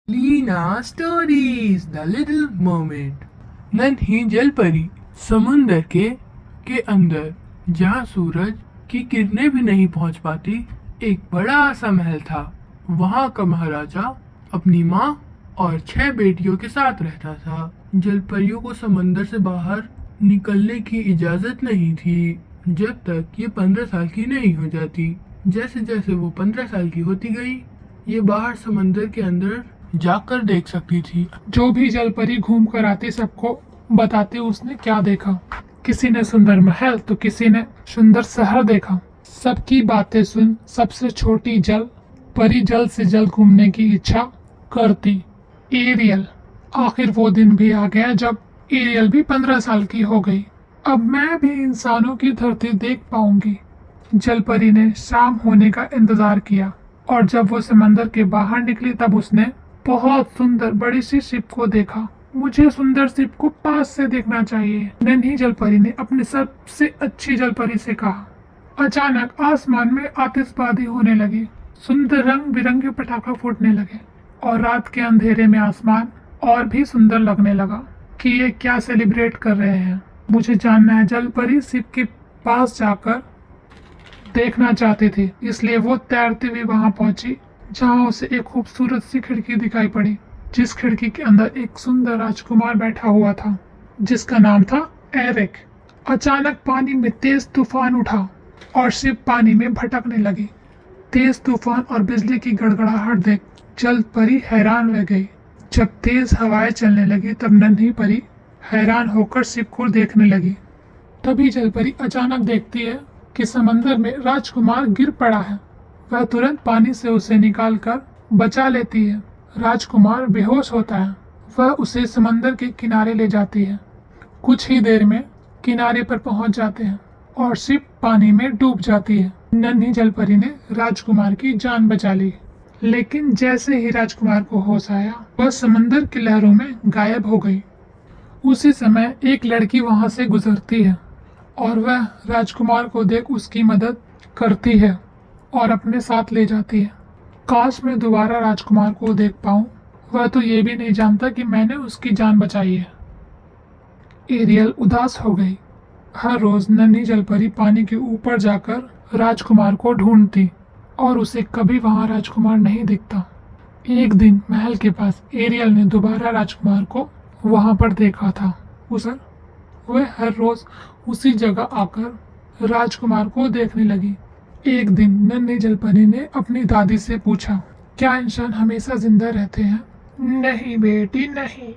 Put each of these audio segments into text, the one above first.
Leena stories the little mermaid. नन्ही जल परी समुंदर के अंदर, जहाँ सूरज की किरणें भी नहीं पहुंच पाती, एक बड़ा सा महल था। वहाँ का महाराजा अपनी माँ और 6 बेटियों के साथ रहता था। जलपरियों को समंदर से बाहर निकलने की इजाजत नहीं थी जब तक ये 15 साल की नहीं हो जाती। जैसे जैसे वो 15 साल की होती गई, ये बाहर समंदर के अंदर जाकर देख सकती थी। जो भी जलपरी घूम कर आती सबको बताती उसने क्या देखा। किसी ने सुंदर महल तो किसी ने सुंदर शहर देखा। सबकी बातें सुन सबसे छोटी जल परी जल्द से जल्द घूमने की इच्छा करती। एरियल। आखिर वो दिन भी आ गया जब एरियल भी 15 साल की हो गई। अब मैं भी इंसानों की धरती देख पाऊंगी। जलपरी ने शाम होने का इंतजार किया और जब वो समंदर के बाहर निकली तब उसने बहुत सुंदर बड़ी सी शिप को देखा। मुझे सुंदर शिप को पास से देखना चाहिए, नन्ही जलपरी ने अपनी सबसे अच्छी जलपरी से कहा। अचानक आसमान में आतिशबाजी होने लगी। सुंदर रंग बिरंगे पटाखे फूटने लगे और रात के अंधेरे में आसमान और भी सुंदर लगने लगा कि ये क्या सेलिब्रेट कर रहे हैं। मुझे जानना है। जलपरी शिप के पास जाकर देखना चाहती थी, इसलिए वो तैरती हुई वहां पहुंची जहां उसे एक खूबसूरत सी खिड़की दिखाई पड़ी, जिस खिड़की के अंदर एक सुंदर राजकुमार बैठा हुआ था जिसका नाम था एरिक। अचानक पानी में तेज तूफान उठा और शिप पानी में भटकने लगी। तेज तूफान और बिजली की गड़गड़ाहट देख जल परी हैरान रह गई। जब तेज हवाएं चलने लगी तब नन्ही परी हैरान होकर शिप को देखने लगी। तभी जलपरी अचानक देखती है कि समंदर में राजकुमार गिर पड़ा है। वह तुरंत पानी से उसे निकालकर बचा लेती है। राजकुमार बेहोश होता है। वह उसे समंदर के किनारे ले जाती है। कुछ ही देर में किनारे पर पहुंच जाते हैं और शिप पानी में डूब जाती है। नन्ही जलपरी ने राजकुमार की जान बचा ली, लेकिन जैसे ही राजकुमार को होश आया वह समंदर की लहरों में गायब हो गई। उसी समय एक लड़की वहां से गुजरती है और वह राजकुमार को देख उसकी मदद करती है और अपने साथ ले जाती है। काश मैं दोबारा राजकुमार को देख पाऊं। वह तो ये भी नहीं जानता कि मैंने उसकी जान बचाई है। एरियल उदास हो गई। हर रोज नन्ही जलपरी पानी के ऊपर जाकर राजकुमार को ढूंढती और उसे कभी वहां राजकुमार नहीं दिखता। एक दिन महल के पास एरियल ने दोबारा राजकुमार को वहां पर देखा था। उसे वह हर रोज उसी जगह आकर राजकुमार को देखने लगी। एक दिन नन्ही जलपरी ने अपनी दादी से पूछा, क्या इंसान हमेशा जिंदा रहते हैं? नहीं बेटी नहीं,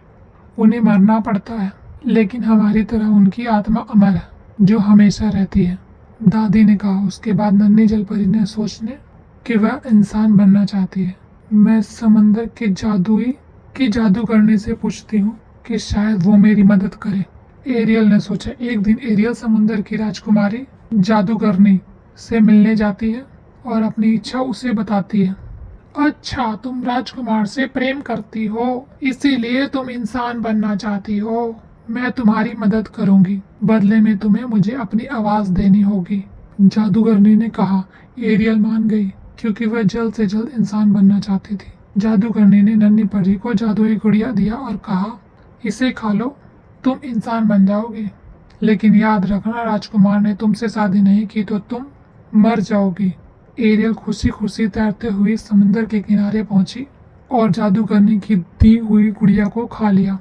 उन्हें मरना पड़ता है, लेकिन हमारी तरह उनकी आत्मा अमर है जो हमेशा रहती है, दादी ने कहा। उसके बाद नन्ही जलपरी ने सोचने कि वह इंसान बनना चाहती है। मैं समंदर के जादूगरनी से पूछती हूँ कि शायद वो मेरी मदद करे। एरियल ने सोचा। एक दिन एरियल समुंदर की राजकुमारी जादूगरनी से मिलने जाती है और अपनी इच्छा उसे बताती है। अच्छा, तुम राजकुमार से प्रेम करती हो, इसीलिए तुम इंसान बनना चाहती हो। मैं तुम्हारी मदद करूंगी, बदले में तुम्हें मुझे अपनी आवाज देनी होगी, जादूगरनी ने कहा। एरियल मान गई क्योंकि वह जल्द से जल्द इंसान बनना चाहती थी। जादूगरनी ने नन्ही परी को जादुई गुड़िया दिया और कहा, इसे खा लो, तुम इंसान बन जाओगे। लेकिन याद रखना, राजकुमार ने तुमसे शादी नहीं की तो तुम मर जाओगी। एरियल खुशी खुशी तैरते हुए समंदर के किनारे पहुंची और जादूगरनी की दी हुई गुड़िया को खा लिया।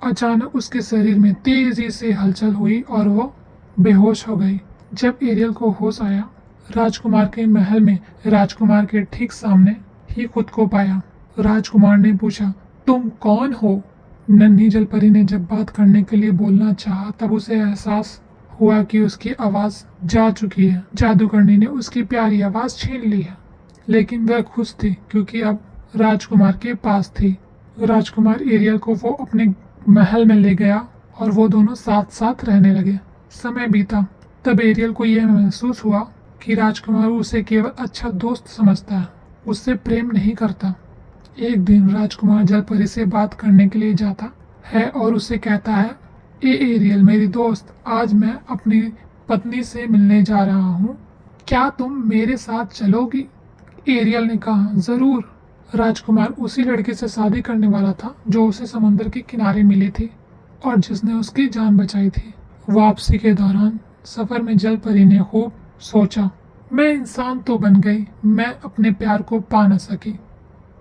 अचानक उसके शरीर में तेजी से हलचल हुई और वो बेहोश हो गई। जब एरियल को होश आया, राजकुमार के महल में राजकुमार के ठीक सामने ही खुद को पाया। राजकुमार ने पूछा, तुम कौन हो? नन्ही जलपरी ने जब बात करने के लिए बोलना चाहा तब उसे एहसास हुआ कि उसकी आवाज जा चुकी है। जादूगरनी ने उसकी प्यारी आवाज छीन ली है, लेकिन वह खुश थी क्योंकि अब राजकुमार के पास थी। राजकुमार एरियल को वो अपने महल में ले गया और वो दोनों साथ साथ रहने लगे। समय बीता, तब एरियल को यह महसूस हुआ कि राजकुमार उसे केवल अच्छा दोस्त समझता है, उससे प्रेम नहीं करता। एक दिन राजकुमार जलपरी से बात करने के लिए जाता है और उसे कहता है, ए एरियल मेरी दोस्त, आज मैं अपनी पत्नी से मिलने जा रहा हूँ, क्या तुम मेरे साथ चलोगी? एरियल ने कहा, जरूर। राजकुमार उसी लड़की से शादी करने वाला था जो उसे समंदर के किनारे मिली थी और जिसने उसकी जान बचाई थी। वापसी के दौरान सफर में जल परी ने खूब सोचा, मैं इंसान तो बन गई, मैं अपने प्यार को पा न सकी।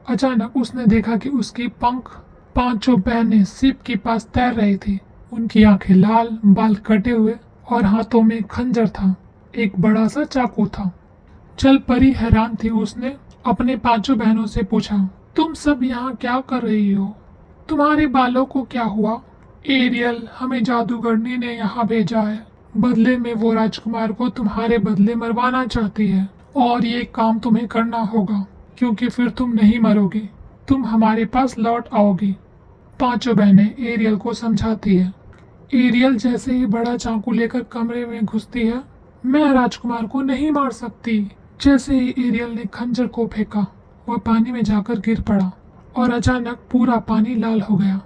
अचानक उसने देखा कि उसकी पंख पांचों बहनें सीप के पास तैर रही थी। उनकी आंखें लाल, बाल कटे हुए और हाथों में खंजर था। एक बड़ा सा चाकू था। जल परी हैरान थी। उसने अपने पांचों बहनों से पूछा, तुम सब यहाँ क्या कर रही हो? तुम्हारे बालों को क्या हुआ? एरियल, हमें जादूगरनी ने यहाँ भेजा है। बदले में वो राजकुमार को तुम्हारे बदले मरवाना चाहती है और ये काम तुम्हें करना होगा क्योंकि फिर तुम नहीं मरोगी, तुम हमारे पास लौट आओगी। पांचों बहनें एरियल को समझाती है। एरियल जैसे ही बड़ा चाकू लेकर कमरे में घुसती है, मैं राजकुमार को नहीं मार सकती। जैसे ही एरियल ने खंजर को फेंका, वह पानी में जाकर गिर पड़ा और अचानक पूरा पानी लाल हो गया।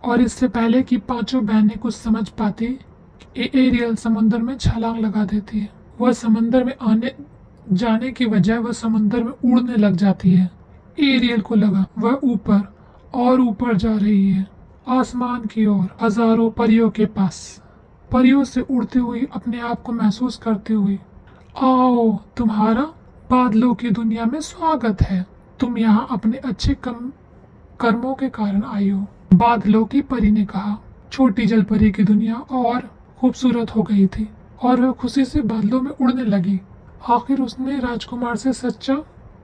और इससे पहले कि पांचों बहनें कुछ समझ पाती, एरियल समंदर में छलांग लगा देती है। वह समंदर में आने जाने की बजाय वह समंदर में उड़ने लग जाती है। एरियल को लगा वह ऊपर और ऊपर जा रही है, आसमान की ओर, हजारों परियों के पास। परियों से उड़ती हुई अपने आप को महसूस करती हुई, आओ, तुम्हारा बादलों की दुनिया में स्वागत है। तुम यहाँ अपने अच्छे कर्मों के कारण आई हो। बादलों की परी ने कहा। छोटी जल परी की दुनिया और खूबसूरत हो गई थी और वह खुशी से बादलों में उड़ने लगी। आखिर उसने राजकुमार से सच्चा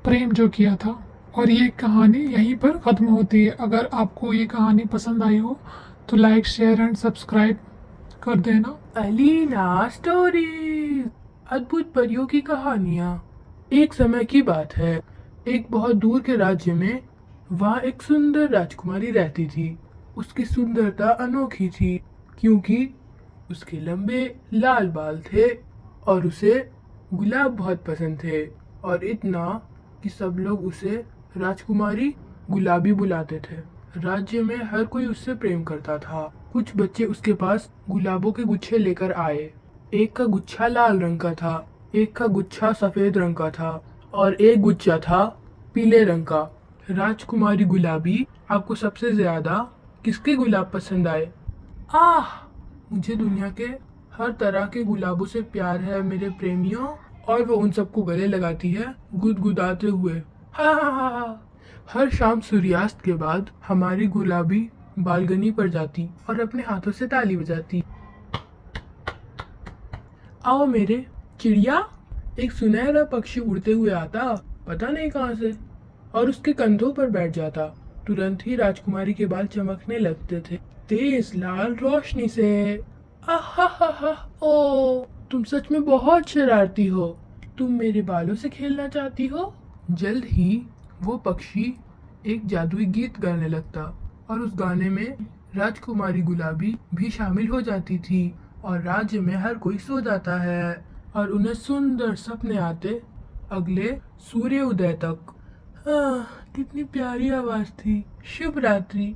प्रेम जो किया था। और ये कहानी यहीं पर खत्म होती है। अगर आपको ये कहानी पसंद आई हो तो लाइक, शेयर एंड सब्सक्राइब कर देना। अलीना स्टोरी, अद्भुत परियों की कहानियाँ। एक समय की बात है, एक बहुत दूर के राज्य में वहाँ एक सुंदर राजकुमारी रहती थी। उसकी सुंदरता अनोखी थी क्योंकि उसके लंबे लाल बाल थे और उसे गुलाब बहुत पसंद थे, और इतना कि सब लोग उसे राजकुमारी गुलाबी बुलाते थे। राज्य में हर कोई उससे प्रेम करता था। कुछ बच्चे उसके पास गुलाबों के गुच्छे लेकर आए। एक का गुच्छा लाल रंग का था, एक का गुच्छा सफेद रंग का था और एक गुच्छा था पीले रंग का। राजकुमारी गुलाबी, आपको सबसे ज्यादा किसके गुलाब पसंद आए? आह, मुझे दुनिया के हर तरह के गुलाबों से प्यार है मेरे प्रेमियों। और वो उन सबको गले लगाती है गुदगुदाते हुए। हा हा हा हा। हर शाम सूर्यास्त के बाद हमारी गुलाबी बालकनी पर जाती और अपने हाथों से ताली बजाती। आओ मेरे चिड़िया। एक सुनहरा पक्षी उड़ते हुए आता, पता नहीं कहाँ से, और उसके कंधों पर बैठ जाता। तुरंत ही राजकुमारी के बाल चमकने लगते थे तेज लाल रोशनी से। आहा, ओ, तुम सच में बहुत शरारती हो। तुम मेरे बालों से खेलना चाहती हो? जल्द ही वो पक्षी एक जादुई गीत गाने लगता और उस गाने में राजकुमारी गुलाबी भी शामिल हो जाती थी। और राज्य में हर कोई सो जाता है और उन्हें सुंदर सपने आते अगले सूर्य उदय तक। कितनी प्यारी आवाज थी। शुभ रात्रि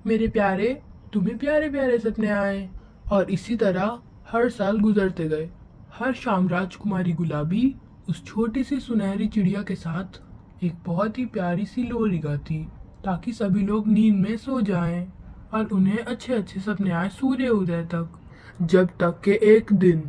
मेरे प्यारे, तुम्हें प्यारे प्यारे सपने आए। और इसी तरह हर साल गुजरते गए। हर शाम राजकुमारी गुलाबी उस छोटी सी सुनहरी चिड़िया के साथ एक बहुत ही प्यारी सी लोरी गाती ताकि सभी लोग नींद में सो जाएं और उन्हें अच्छे अच्छे सपने आए सूर्य उदय तक। जब तक के एक दिन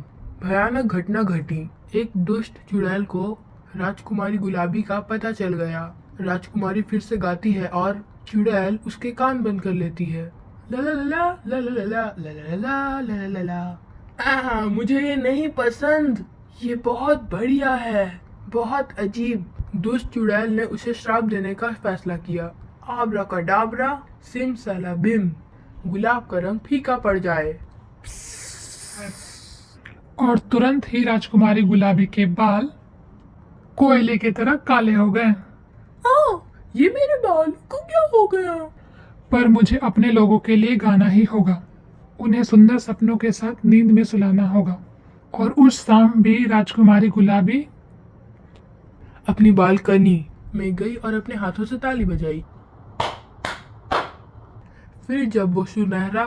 भयानक घटना घटी। एक दुष्ट चुड़ैल को राजकुमारी गुलाबी का पता चल गया। राजकुमारी फिर से गाती है और चुड़ैल उसके कान बंद कर लेती है। ला ला ला ला ला ला ला ला ला ला ला ला। मुझे ये नहीं पसंद, ये बहुत बढ़िया है, बहुत अजीब। दुष्ट चुड़ैल ने उसे श्राप देने का फैसला किया। आबरा का डाबरा, सिम साला बिम, गुलाब का रंग फीका पड़ जाए। और तुरंत ही राजकुमारी गुलाबी के बाल कोयले की तरह काले हो गए। ये मेरे बाल को क्या हो गया? पर मुझे अपने लोगों के लिए गाना ही होगा। उन्हें सुंदर सपनों के साथ नींद में सुलाना होगा। और उस शाम भी राजकुमारी गुलाबी अपनी बालकनी में गई और अपने हाथों से ताली बजाई। फिर जब वो सुनहरा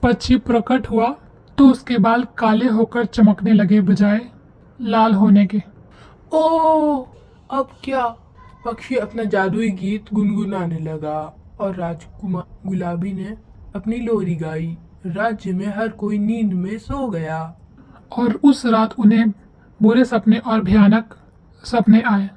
पक्षी प्रकट हुआ तो उसके बाल काले होकर चमकने लगे बजाय लाल होने के। ओ, अब क्या? पक्षी अपना जादुई गीत गुनगुनाने लगा और राजकुमार गुलाबी ने अपनी लोरी गाई। राज्य में हर कोई नींद में सो गया। और उस रात उन्हें बुरे सपने और भयानक सपने आए।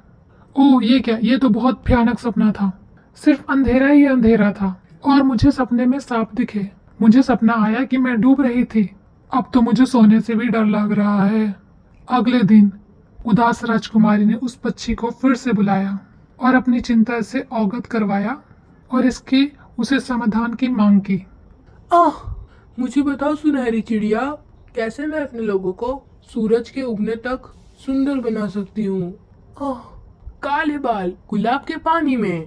ओह ये क्या, ये तो बहुत भयानक सपना था। सिर्फ अंधेरा ही अंधेरा था और मुझे सपने में सांप दिखे। मुझे सपना आया कि मैं डूब रही थी। अब तो मुझे सोने से भी डर लग रहा है। अगले दिन उदास राजकुमारी ने उस पक्षी को फिर से बुलाया और अपनी चिंता से अवगत करवाया और इसकी उसे समाधान की मांग की। आह, मुझे बताओ सुनहरी चिड़िया, कैसे मैं अपने लोगों को सूरज के उगने तक सुंदर बना सकती हूँ। आह, काले बाल गुलाब के पानी में,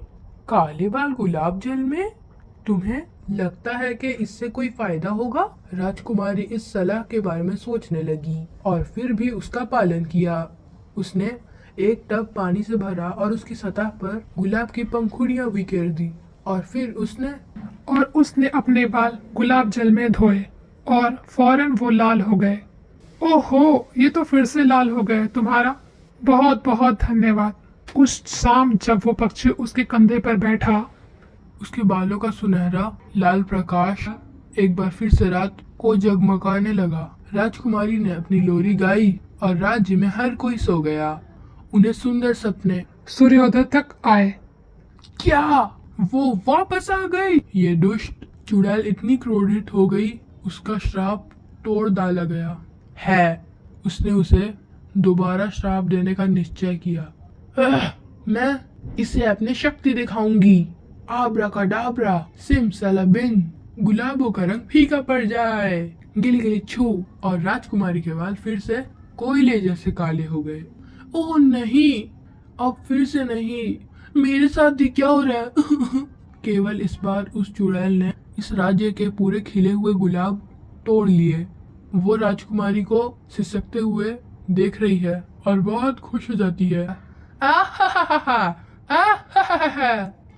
काले बाल गुलाब जल में। तुम्हें लगता है कि इससे कोई फायदा होगा? राजकुमारी इस सलाह के बारे में सोचने लगी और फिर भी उसका पालन किया। उसने एक टब पानी से भरा और उसकी सतह पर गुलाब की पंखुड़ियां बिखेर दी और फिर उसने अपने बाल गुलाब जल में धोए और फौरन वो लाल हो गए। ओहो, ये तो फिर से लाल हो गए। तुम्हारा बहुत बहुत धन्यवाद। उस शाम जब वो पक्षी उसके कंधे पर बैठा, उसके बालों का सुनहरा लाल प्रकाश एक बार फिर से रात को जगमगाने लगा। राजकुमारी ने अपनी लोरी गाई और राज्य में हर कोई सो गया। उन्हें सुंदर सपने सूर्योदय तक आए। क्या वो वापस आ गई? ये दुष्ट चुड़ैल इतनी क्रोधित हो गई, उसका श्राप तोड़ डाला गया है। उसने उसे दोबारा श्राप देने का निश्चय किया। मैं इसे अपनी शक्ति दिखाऊंगी। आब्राकाडाब्रा, सिमसलाबिन, गुलाबों का रंग फीका पड़ जाए, गिली गिली छू, और राजकुमारी के बाल फिर से कोयले जैसे काले हो गए। ओह नहीं, अब फिर से नहीं, मेरे साथ ही क्या हो रहा है? केवल इस बार उस चुड़ैल ने इस राज्य के पूरे खिले हुए गुलाब तोड़ लिए। वो राजकुमारी को सिसकते हुए देख रही है और बहुत खुश हो जाती है।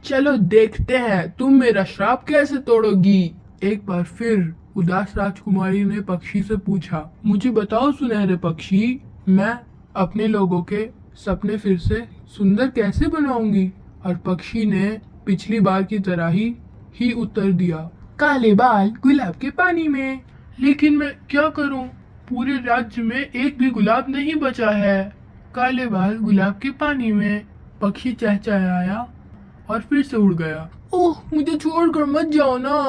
चलो देखते हैं तुम मेरा श्राप कैसे तोड़ोगी। एक बार फिर उदास राजकुमारी ने पक्षी से पूछा, मुझे बताओ सुनहरे पक्षी, मैं अपने लोगों के सपने फिर से सुंदर कैसे बनाऊंगी? और पक्षी ने पिछली बार की तरह ही उत्तर दिया, काले बाल गुलाब के पानी में। लेकिन मैं क्या करूं? पूरे राज्य में एक भी गुलाब नहीं बचा है। काले बाल गुलाब के पानी में। पक्षी चहचहाया और फिर से उड़ गया। ओह, मुझे छोड़कर मत जाओ ना,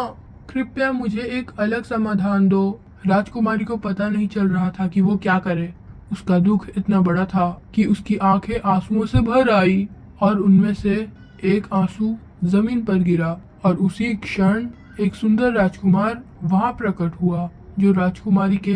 कृपया मुझे एक अलग समाधान दो। राजकुमारी को पता नहीं चल रहा था कि वो क्या करे। उसका दुख इतना बड़ा था कि उसकी आंखें आंसुओं से भर आई और उनमें से एक आंसू जमीन पर गिरा और उसी क्षण एक सुंदर राजकुमार वहां प्रकट हुआ जो राजकुमारी के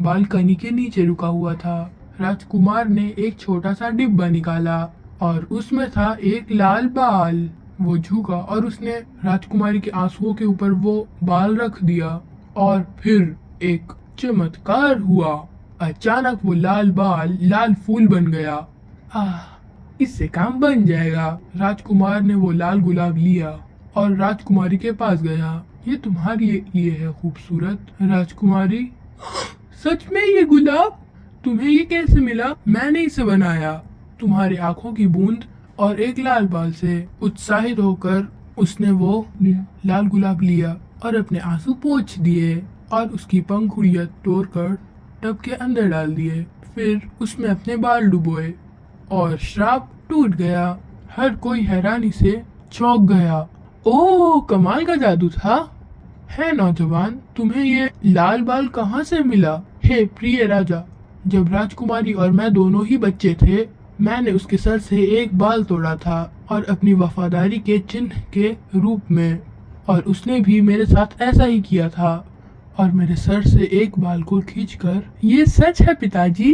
बालकनी के नीचे रुका हुआ था। राजकुमार ने एक छोटा सा डिब्बा निकाला और उसमें था एक लाल बाल। वो झुका और उसने राजकुमारी के आंसुओं के ऊपर वो बाल रख दिया और फिर एक चमत्कार हुआ। अचानक वो लाल बाल लाल फूल बन गया। इससे काम बन जाएगा। राजकुमार ने वो लाल गुलाब लिया और राजकुमारी के पास गया। ये तुम्हारे लिए है खूबसूरत राजकुमारी। सच में ये गुलाब? तुम्हें ये कैसे मिला? मैंने इसे बनाया। तुम्हारी आंखों की बूंद और एक लाल बाल से उत्साहित होकर उसने वो लाल गुलाब लिया और अपने आंसू पोंछ दिए और उसकी पंखुड़ियां तोड़कर टब के अंदर डाल दिए। फिर उसमें अपने बाल डुबोए और श्राप टूट गया। हर कोई हैरानी से चौंक गया। ओह, कमाल का जादू था। है नौजवान, तुम्हें ये लाल बाल कहाँ से मिला? हे प्रिय राजा, जब राजकुमारी और मैं दोनों ही बच्चे थे, मैंने उसके सर से एक बाल तोड़ा था और अपनी वफादारी के चिन्ह के रूप में, और उसने भी मेरे साथ ऐसा ही किया था और मेरे सर से एक बाल को खींचकर। ये सच है पिताजी?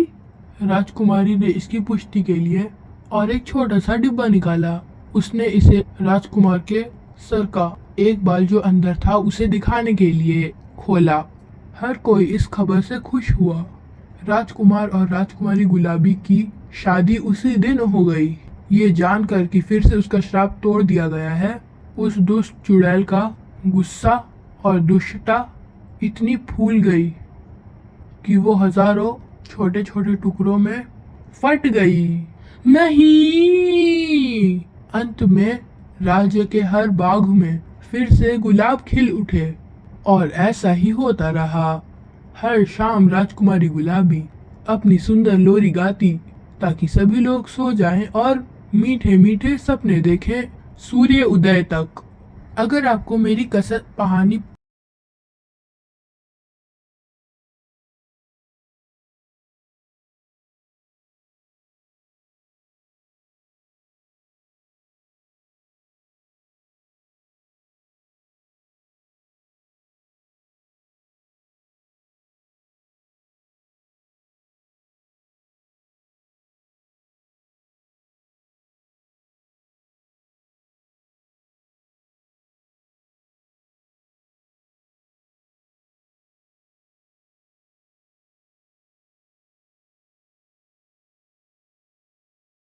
राजकुमारी ने इसकी पुष्टि के लिए और एक छोटा सा डिब्बा निकाला। उसने इसे राजकुमार के सर का एक बाल जो अंदर था उसे दिखाने के लिए खोला। हर कोई इस खबर से खुश हुआ। राजकुमार और राजकुमारी गुलाबी की शादी उसी दिन हो गई। ये जानकर कि फिर से उसका श्राप तोड़ दिया गया है, उस दुष्ट चुड़ैल का गुस्सा और दुष्टता इतनी फूल गई कि वो हजारों छोटे छोटे टुकड़ों में फट गई। नहीं। अंत में राज्य के हर बाग में फिर से गुलाब खिल उठे और ऐसा ही होता रहा। हर शाम राजकुमारी गुलाबी अपनी सुंदर लोरी गाती ताकि सभी लोग सो जाएं और मीठे मीठे सपने देखें सूर्य उदय तक। अगर आपको मेरी कहानी